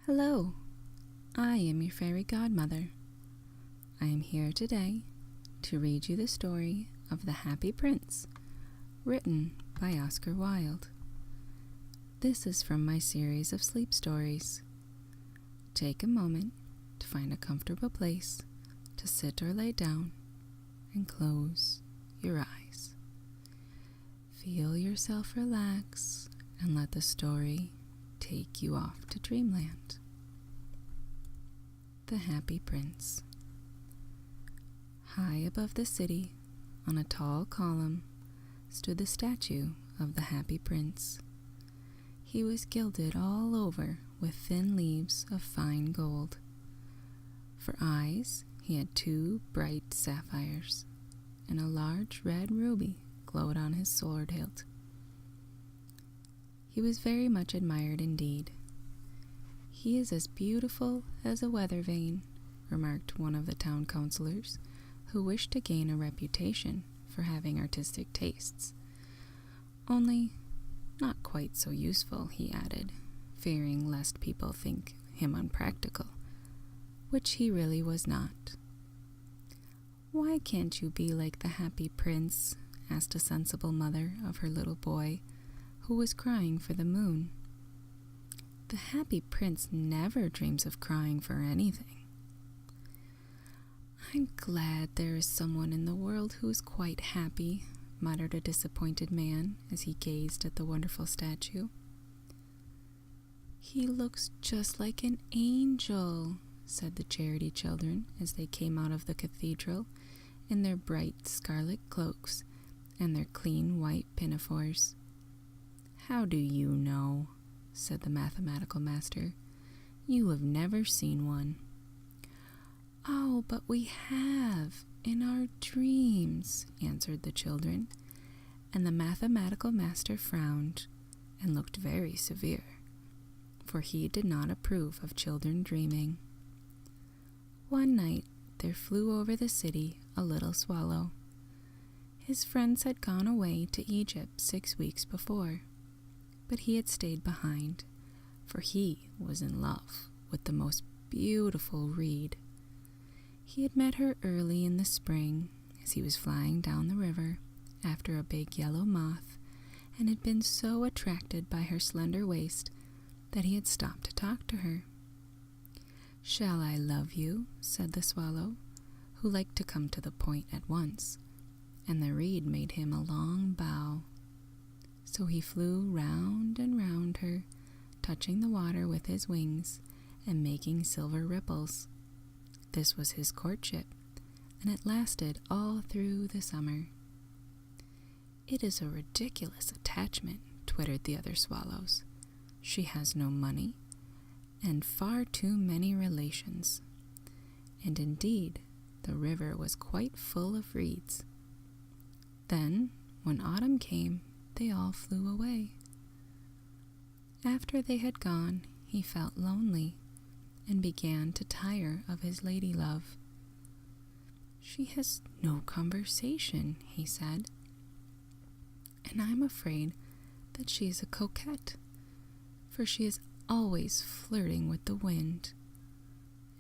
Hello, I am your fairy godmother. I am here today to read you the story of The Happy Prince, written by Oscar Wilde. This is from my series of sleep stories. Take a moment to find a comfortable place to sit or lay down and close your eyes. Feel yourself relax and let the story take you off to dreamland. The Happy Prince. High above the city, on a tall column, stood the statue of the Happy Prince. He was gilded all over with thin leaves of fine gold. For eyes, he had 2 bright sapphires, and a large red ruby glowed on his sword hilt. He was very much admired indeed. "He is as beautiful as a weather vane," remarked one of the town councillors, who wished to gain a reputation for having artistic tastes. "Only not quite so useful," he added, fearing lest people think him unpractical, which he really was not. "Why can't you be like the Happy Prince?" asked a sensible mother of her little boy, who was crying for the moon. "The Happy Prince never dreams of crying for anything." "I'm glad there is someone in the world who is quite happy," muttered a disappointed man as he gazed at the wonderful statue. "He looks just like an angel," said the charity children as they came out of the cathedral in their bright scarlet cloaks and their clean white pinafores. "How do you know?" said the mathematical master. "You have never seen one." "Oh, but we have, in our dreams," answered the children, and the mathematical master frowned and looked very severe, for he did not approve of children dreaming. One night there flew over the city a little swallow. His friends had gone away to Egypt 6 weeks before, but he had stayed behind, for he was in love with the most beautiful reed. He had met her early in the spring as he was flying down the river after a big yellow moth, and had been so attracted by her slender waist that he had stopped to talk to her. "Shall I love you?" said the swallow, who liked to come to the point at once, and the reed made him a long bow. So he flew round and round her, touching the water with his wings and making silver ripples. This was his courtship, and it lasted all through the summer. "It is a ridiculous attachment," twittered the other swallows. "She has no money, and far too many relations." And indeed, the river was quite full of reeds. Then, when autumn came, they all flew away. After they had gone, he felt lonely and began to tire of his lady love. "She has no conversation," he said, "and I'm afraid that she is a coquette, for she is always flirting with the wind."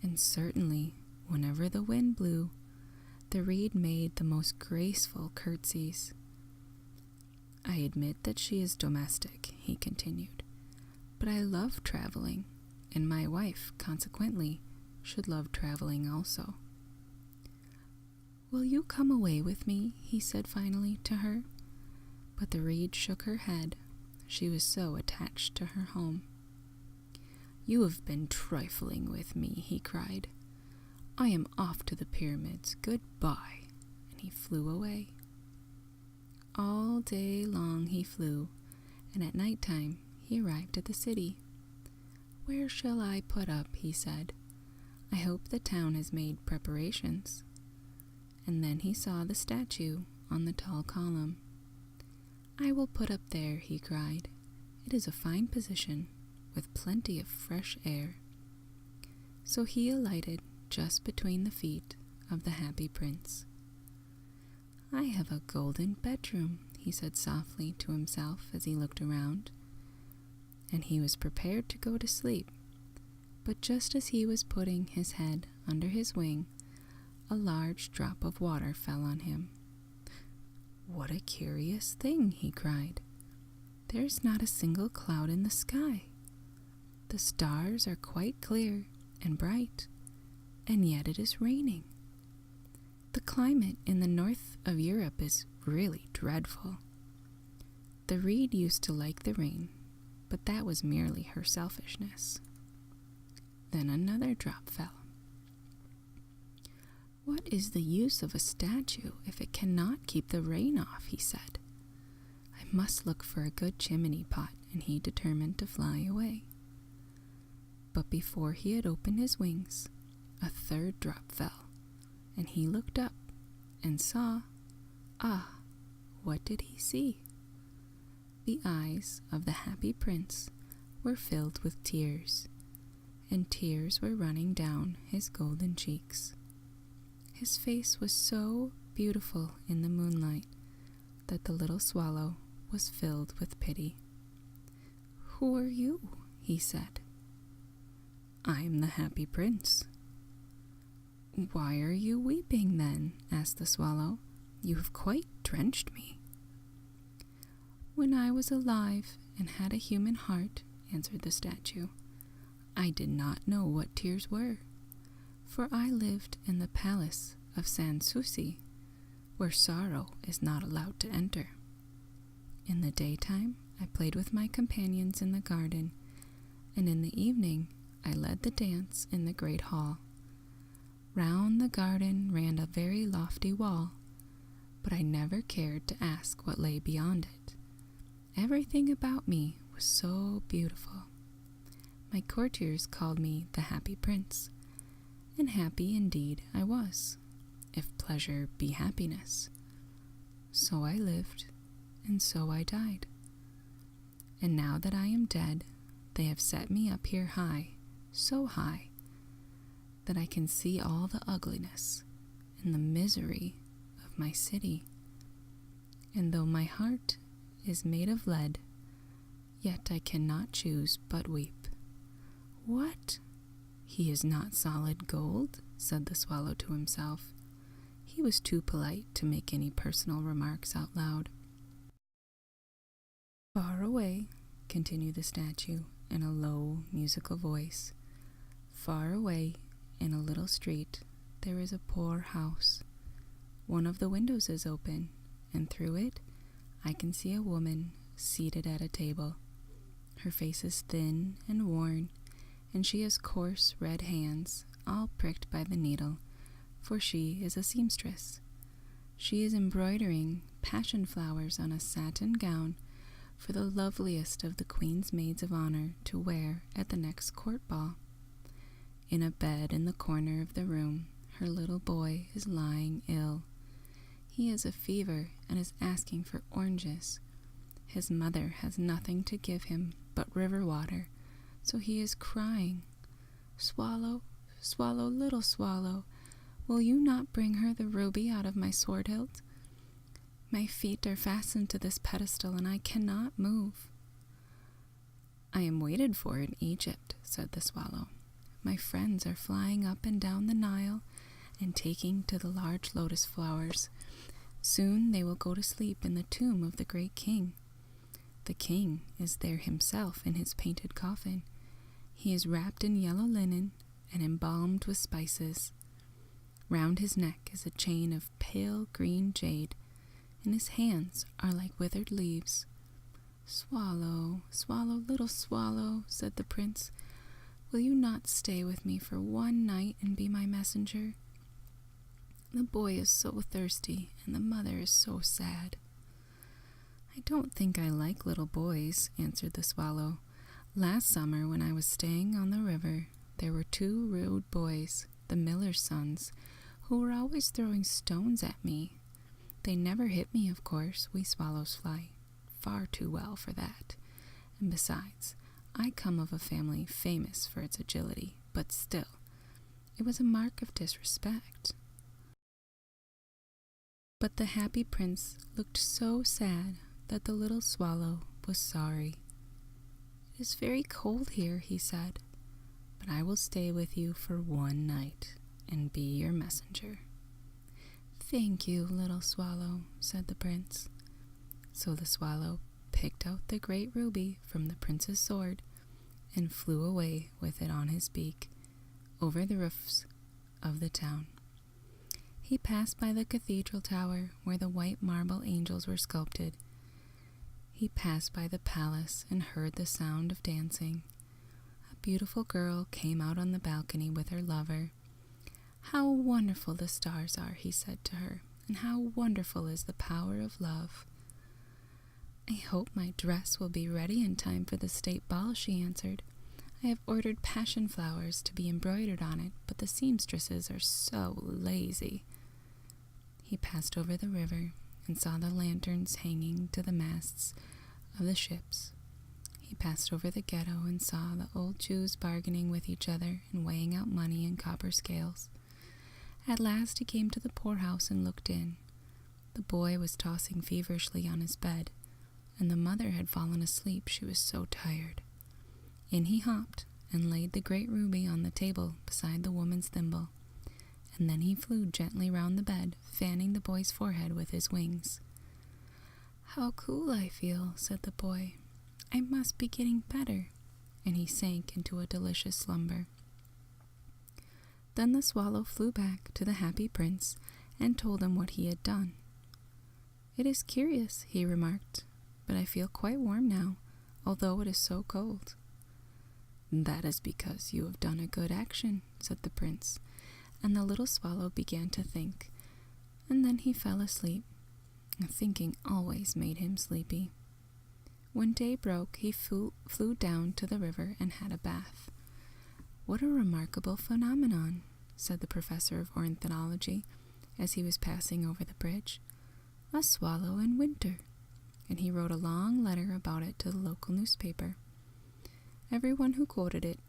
And certainly, whenever the wind blew, the reed made the most graceful curtsies. "I admit that she is domestic," he continued, "but I love traveling, and my wife, consequently, should love traveling also." "Will you come away with me?" he said finally to her. But the reed shook her head. She was so attached to her home. "You have been trifling with me," he cried. "I am off to the pyramids. Goodbye." And he flew away. All day long he flew, and at night time he arrived at the city. "Where shall I put up?" he said. "I hope the town has made preparations." And then he saw the statue on the tall column. "I will put up there," he cried. "It is a fine position, with plenty of fresh air." So he alighted just between the feet of the Happy Prince. "I have a golden bedroom," he said softly to himself as he looked around, and he was prepared to go to sleep But just as he was putting his head under his wing, a large drop of water fell on him. "What a curious thing," he cried. "There's not a single cloud in the sky. The stars are quite clear and bright, and yet it is raining. The climate in the north of Europe is really dreadful." The reed used to like the rain, but that was merely her selfishness. Then another drop fell. "What is the use of a statue if it cannot keep the rain off?" he said. "I must look for a good chimney pot," and he determined to fly away. But before he had opened his wings, a third drop fell, and he looked up and saw, what did he see? The eyes of the happy prince were filled with tears, and tears were running down his golden cheeks. His face was so beautiful in the moonlight that the little swallow was filled with pity. "Who are you?" he said. "I am the happy prince." "Why are you weeping then?" asked the swallow. "You have quite drenched me." "When I was alive and had a human heart," answered the statue, "I did not know what tears were, for I lived in the palace of Sanssouci, where sorrow is not allowed to enter. In the daytime, I played with my companions in the garden, and in the evening, I led the dance in the great hall. Round the garden ran a very lofty wall, but I never cared to ask what lay beyond it. Everything about me was so beautiful. My courtiers called me the Happy Prince, and happy indeed I was, if pleasure be happiness. So I lived, and so I died. And now that I am dead, they have set me up here high, so high, that I can see all the ugliness and the misery of my city. And though my heart is made of lead, yet I cannot choose but weep." "What? He is not solid gold," said the swallow to himself. He was too polite to make any personal remarks out loud. "Far away," continued the statue in a low, musical voice, "far away in a little street there is a poor house. One of the windows is open, and through it I can see a woman seated at a table. Her face is thin and worn, and she has coarse red hands, all pricked by the needle, for she is a seamstress. She is embroidering passion flowers on a satin gown for the loveliest of the Queen's maids of honor to wear at the next court ball. In a bed in the corner of the room, her little boy is lying ill. He has a fever and is asking for oranges. His mother has nothing to give him but river water, so he is crying, 'Swallow, swallow, little swallow, will you not bring her the ruby out of my sword hilt? My feet are fastened to this pedestal, and I cannot move.' 'I am waited for in Egypt,' said the swallow. 'My friends are flying up and down the Nile and taking to the large lotus flowers. Soon they will go to sleep in the tomb of the great king. The king is there himself in his painted coffin. He is wrapped in yellow linen and embalmed with spices. Round his neck is a chain of pale green jade, and his hands are like withered leaves.' 'Swallow, swallow, little swallow,' said the prince, 'will you not stay with me for one night and be my messenger? The boy is so thirsty, and the mother is so sad.' 'I don't think I like little boys,' answered the swallow. 'Last summer, when I was staying on the river, there were 2 rude boys, the miller's sons, who were always throwing stones at me. They never hit me, of course. We swallows fly far too well for that. And besides, I come of a family famous for its agility, but still, it was a mark of disrespect.' But the happy prince looked so sad that the little swallow was sorry. 'It is very cold here,' he said, but I will stay with you for one night and be your messenger." "Thank you, little swallow," said the prince. So the swallow picked out the great ruby from the prince's sword and flew away with it on his beak over the roofs of the town. He passed by the cathedral tower where the white marble angels were sculpted. He passed by the palace and heard the sound of dancing. A beautiful girl came out on the balcony with her lover. "How wonderful the stars are," he said to her, "and how wonderful is the power of love." "I hope my dress will be ready in time for the state ball," she answered. "I have ordered passion flowers to be embroidered on it, but the seamstresses are so lazy." He passed over the river and saw the lanterns hanging to the masts of the ships. He passed over the ghetto and saw the old Jews bargaining with each other and weighing out money in copper scales. At last he came to the poorhouse and looked in. The boy was tossing feverishly on his bed, and the mother had fallen asleep, she was so tired. In he hopped and laid the great ruby on the table beside the woman's thimble, and then he flew gently round the bed, fanning the boy's forehead with his wings. "How cool I feel," said the boy. "I must be getting better," and he sank into a delicious slumber. Then the swallow flew back to the happy prince and told him what he had done. "It is curious," he remarked, "but I feel quite warm now, although it is so cold." "That is because you have done a good action," said the prince, and the little swallow began to think, and then he fell asleep. Thinking always made him sleepy. When day broke, he flew down to the river and had a bath. "What a remarkable phenomenon," said the professor of ornithology as he was passing over the bridge. "A swallow in winter," and he wrote a long letter about it to the local newspaper. Everyone who quoted it,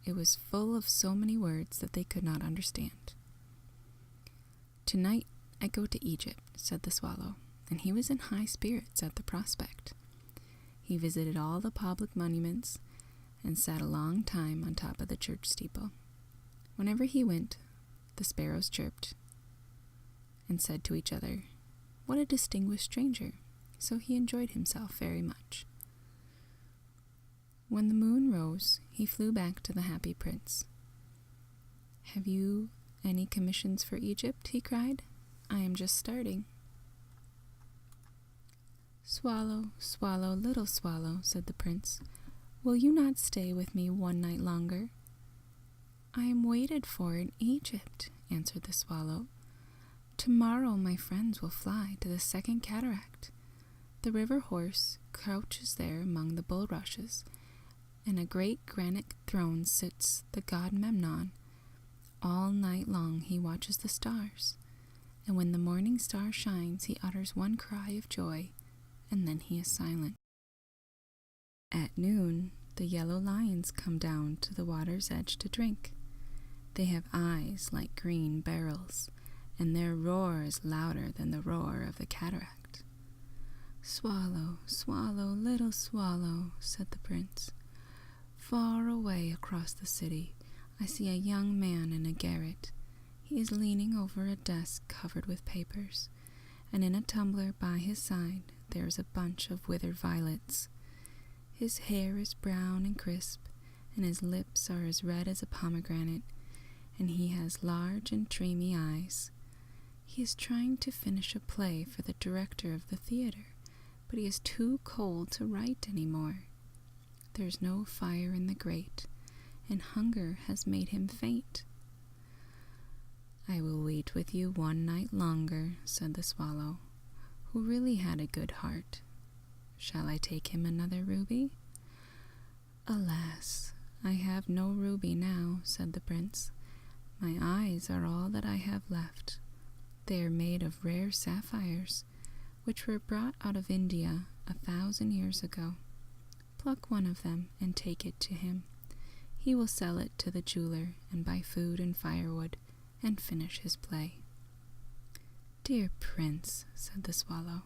it was full of so many words that they could not understand. "Tonight I go to Egypt," said the swallow, and he was in high spirits at the prospect. He visited all the public monuments and sat a long time on top of the church steeple. Whenever he went, the sparrows chirped and said to each other, "What a distinguished stranger," so he enjoyed himself very much. When the moon rose, he flew back to the happy prince. "Have you any commissions for Egypt?" he cried. "I am just starting." "Swallow, swallow, little swallow," said the prince, "will you not stay with me one night longer?" "I am waited for in Egypt," answered the swallow. "Tomorrow my friends will fly to the second cataract. The river horse crouches there among the bulrushes, and a great granite throne sits the god Memnon. All night long he watches the stars, and when the morning star shines he utters one cry of joy, and then he is silent. At noon the yellow lions come down to the water's edge to drink. They have eyes like green beryls, and their roar is louder than the roar of the cataract." "Swallow, swallow, little swallow," said the prince. "Far away across the city I see a young man in a garret. He is leaning over a desk covered with papers, and in a tumbler by his side there is a bunch of withered violets. His hair is brown and crisp, and his lips are as red as a pomegranate, and he has large and dreamy eyes. He is trying to finish a play for the director of the theater, but he is too cold to write any more. There's no fire in the grate, and hunger has made him faint." "I will wait with you one night longer," said the swallow, who really had a good heart. "Shall I take him another ruby?" "Alas, I have no ruby now," said the prince. "My eyes are all that I have left. They are made of rare sapphires, which were brought out of India 1,000 years ago. Pluck one of them and take it to him. He will sell it to the jeweler and buy food and firewood and finish his play." "Dear prince," said the swallow,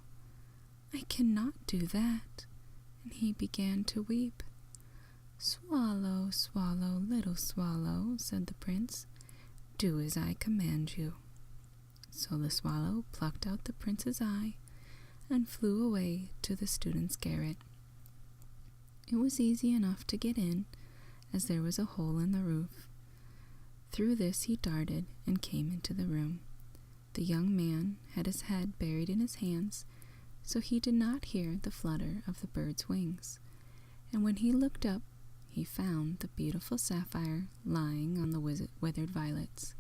"I cannot do that," and he began to weep. "Swallow, swallow, little little swallow," said the prince. "Do as I command you." So the swallow plucked out the prince's eye and flew away to the student's garret. It was easy enough to get in, as there was a hole in the roof. Through this he darted and came into the room. The young man had his head buried in his hands, so he did not hear the flutter of the bird's wings, and when he looked up, he found the beautiful sapphire lying on the withered violets.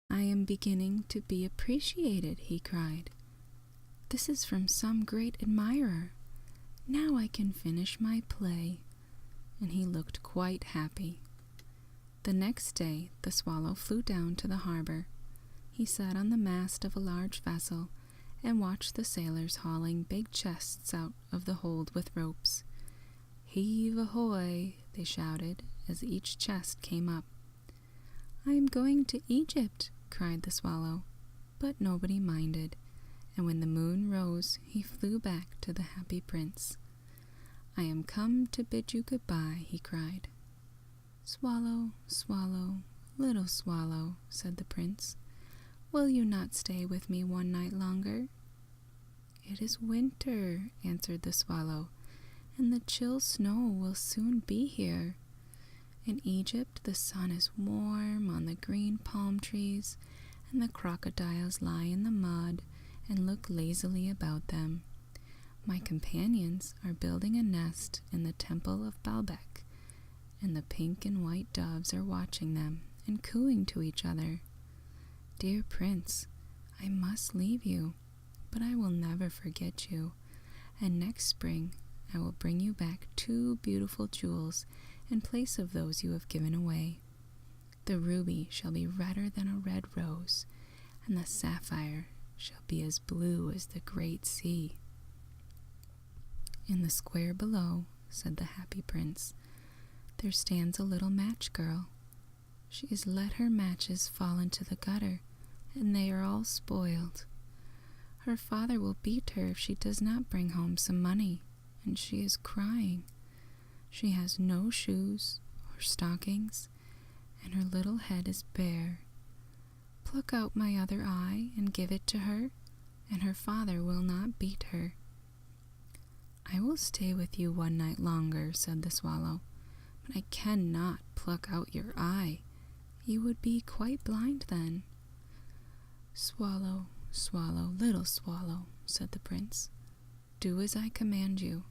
"I am beginning to be appreciated," he cried. "This is from some great admirer. Now I can finish my play," and he looked quite happy. The next day the swallow flew down to the harbor. He sat on the mast of a large vessel and watched the sailors hauling big chests out of the hold with ropes. "Heave ahoy!" they shouted as each chest came up. "I am going to Egypt," cried the swallow, but nobody minded, and when the moon rose he flew back to the happy prince. "I am come to bid you goodbye," he cried. "Swallow, swallow, little swallow," said the prince, "will you not stay with me one night longer?" "It is winter," answered the swallow, "and the chill snow will soon be here. In Egypt the sun is warm on the green palm trees, and the crocodiles lie in the mud and look lazily about them. My companions are building a nest in the temple of Baalbec, and the pink and white doves are watching them and cooing to each other. Dear prince, I must leave you, but I will never forget you, and next spring I will bring you back 2 beautiful jewels in place of those you have given away. The ruby shall be redder than a red rose, and the sapphire shall be as blue as the great sea." "In the square below," said the happy prince, "there stands a little match girl. She has let her matches fall into the gutter, and they are all spoiled. Her father will beat her if she does not bring home some money, and she is crying. She has no shoes or stockings, and her little head is bare. Pluck out my other eye and give it to her, and her father will not beat her." "I will stay with you one night longer," said the swallow, "but I cannot pluck out your eye. You would be quite blind then." "Swallow, swallow, little swallow," said the prince, "do as I command you."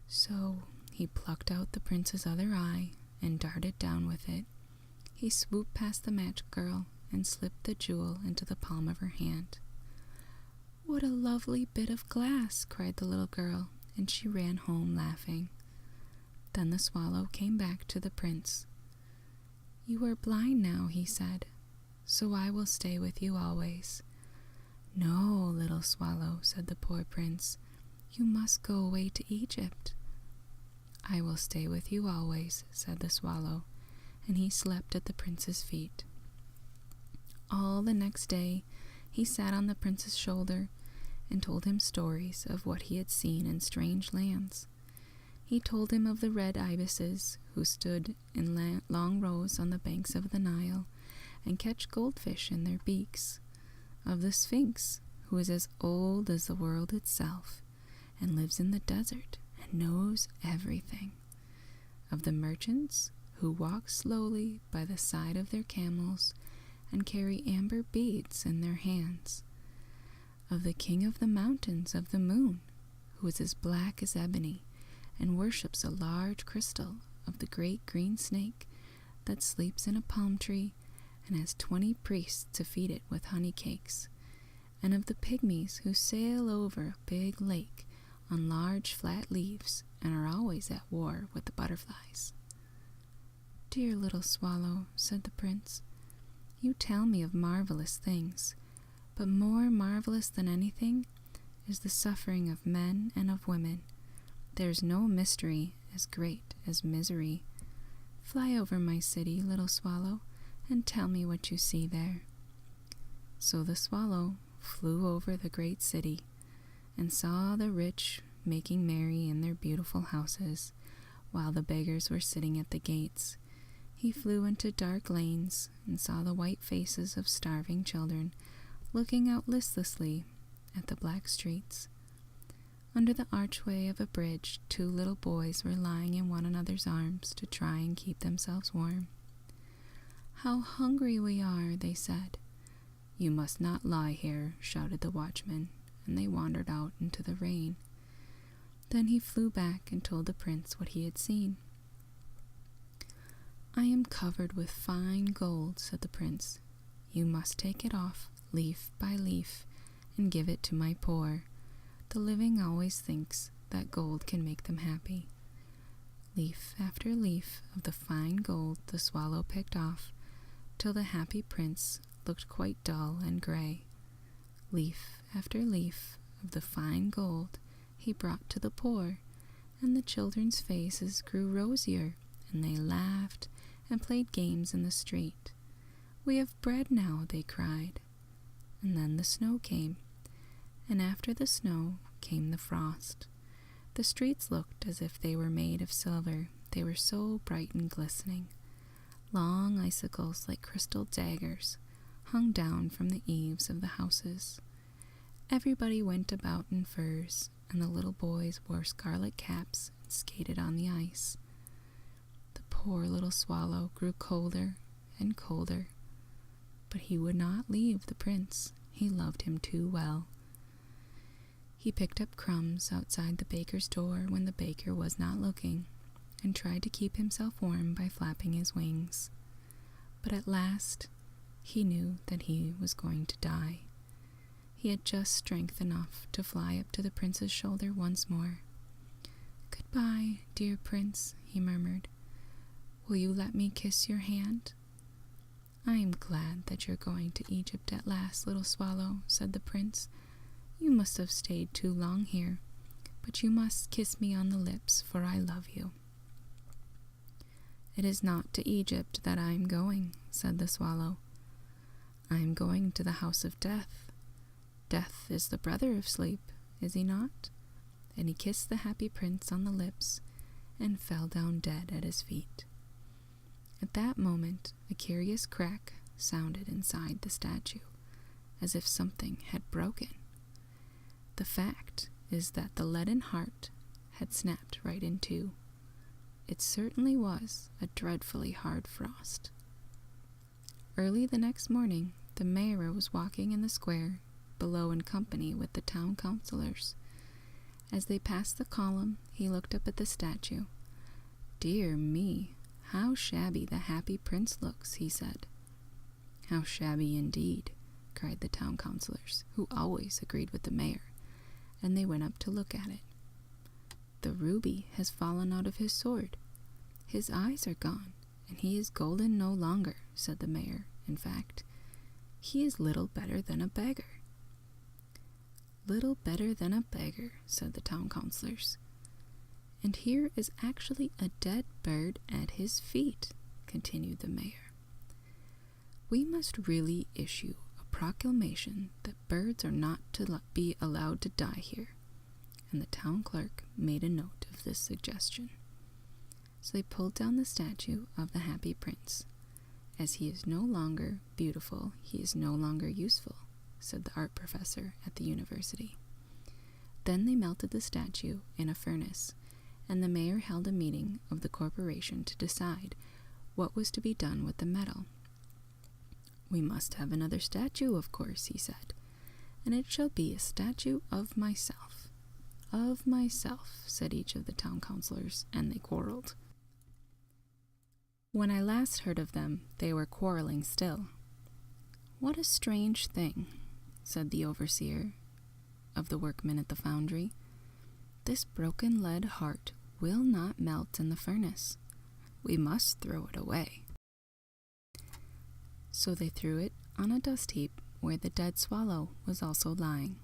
So he plucked out the prince's other eye and darted down with it. He swooped past the match girl and slipped the jewel into the palm of her hand. "What a lovely bit of glass!" cried the little girl, and she ran home laughing. Then the swallow came back to the prince. "You are blind now," he said, "so I will stay with you always." "No, little swallow," said the poor prince, "you must go away to Egypt." "I will stay with you always," said the swallow, and he slept at the prince's feet. All the next day he sat on the prince's shoulder and told him stories of what he had seen in strange lands. He told him of the red ibises who stood in long rows on the banks of the Nile and catch goldfish in their beaks, of the Sphinx, who is as old as the world itself and lives in the desert and knows everything, of the merchants who walk slowly by the side of their camels and carry amber beads in their hands, of the king of the mountains of the moon, who is as black as ebony and worships a large crystal of the great green snake that sleeps in a palm tree and has 20 priests to feed it with honey cakes, and of the pygmies who sail over a big lake on large flat leaves and are always at war with the butterflies. "Dear little swallow," said the prince, "you tell me of marvelous things, but more marvelous than anything is the suffering of men and of women. There is no mystery as great as misery. Fly over my city, little swallow, and tell me what you see there." So the swallow flew over the great city and saw the rich making merry in their beautiful houses, while the beggars were sitting at the gates. He flew into dark lanes and saw the white faces of starving children looking out listlessly at the black streets. Under the archway of a bridge, 2 little boys were lying in one another's arms to try and keep themselves warm. "How hungry we are," they said. "You must not lie here," shouted the watchman, and they wandered out into the rain. Then he flew back and told the prince what he had seen. "I am covered with fine gold," said the prince. "You must take it off, leaf by leaf, and give it to my poor. The living always thinks that gold can make them happy." Leaf after leaf of the fine gold the swallow picked off, till the happy prince looked quite dull and gray. Leaf after leaf of the fine gold he brought to the poor, and the children's faces grew rosier, and they laughed and played games in the street. "We have bread now," they cried. And then the snow came, and after the snow came the frost. The streets looked as if they were made of silver, they were so bright and glistening. Long icicles like crystal daggers hung down from the eaves of the houses. Everybody went about in furs, and the little boys wore scarlet caps and skated on the ice. The poor little swallow grew colder and colder, but he would not leave the prince. He loved him too well. He picked up crumbs outside the baker's door when the baker was not looking, and tried to keep himself warm by flapping his wings. But at last he knew that he was going to die. He had just strength enough to fly up to the prince's shoulder once more. "Goodbye, dear prince," he murmured. "Will you let me kiss your hand?" "I am glad that you're going to Egypt at last, little swallow," said the prince. "You must have stayed too long here, but you must kiss me on the lips, for I love you." "It is not to Egypt that I am going," said the swallow. "I am going to the house of death. Death is the brother of sleep, is he not?" And he kissed the happy prince on the lips and fell down dead at his feet. At that moment, a curious crack sounded inside the statue, as if something had broken. The fact is that the leaden heart had snapped right in two. It certainly was a dreadfully hard frost. Early the next morning, the mayor was walking in the square below in company with the town councilors. As they passed the column, he looked up at the statue. "Dear me, how shabby the happy prince looks," he said. "How shabby indeed," cried the town councilors, who always agreed with the mayor, and they went up to look at it. "The ruby has fallen out of his sword. His eyes are gone, and he is golden no longer," said the mayor. "In fact, he is little better than a beggar." "Little better than a beggar," said the town councilors. "And here is actually a dead bird at his feet," continued the mayor. "We must really issue a proclamation that birds are not to be allowed to die here." And the town clerk made a note of this suggestion. So they pulled down the statue of the happy prince. "As he is no longer beautiful, he is no longer useful," said the art professor at the university. Then they melted the statue in a furnace, and the mayor held a meeting of the corporation to decide what was to be done with the metal. "We must have another statue, of course," he said, "and it shall be a statue of myself." "Of myself," said each of the town councilors, and they quarreled. When I last heard of them, they were quarreling still. "What a strange thing," said the overseer of the workmen at the foundry. "This broken lead heart will not melt in the furnace. We must throw it away." So they threw it on a dust heap where the dead swallow was also lying.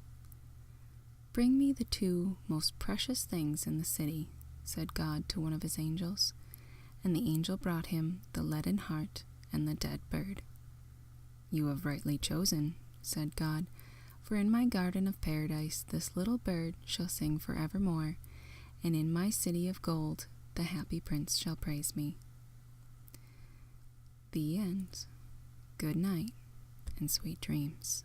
"Bring me the 2 most precious things in the city," said God to one of his angels, and the angel brought him the leaden heart and the dead bird. "You have rightly chosen," said God, "for in my garden of paradise this little bird shall sing forevermore, and in my city of gold the happy prince shall praise me. The end. Good night, and sweet dreams.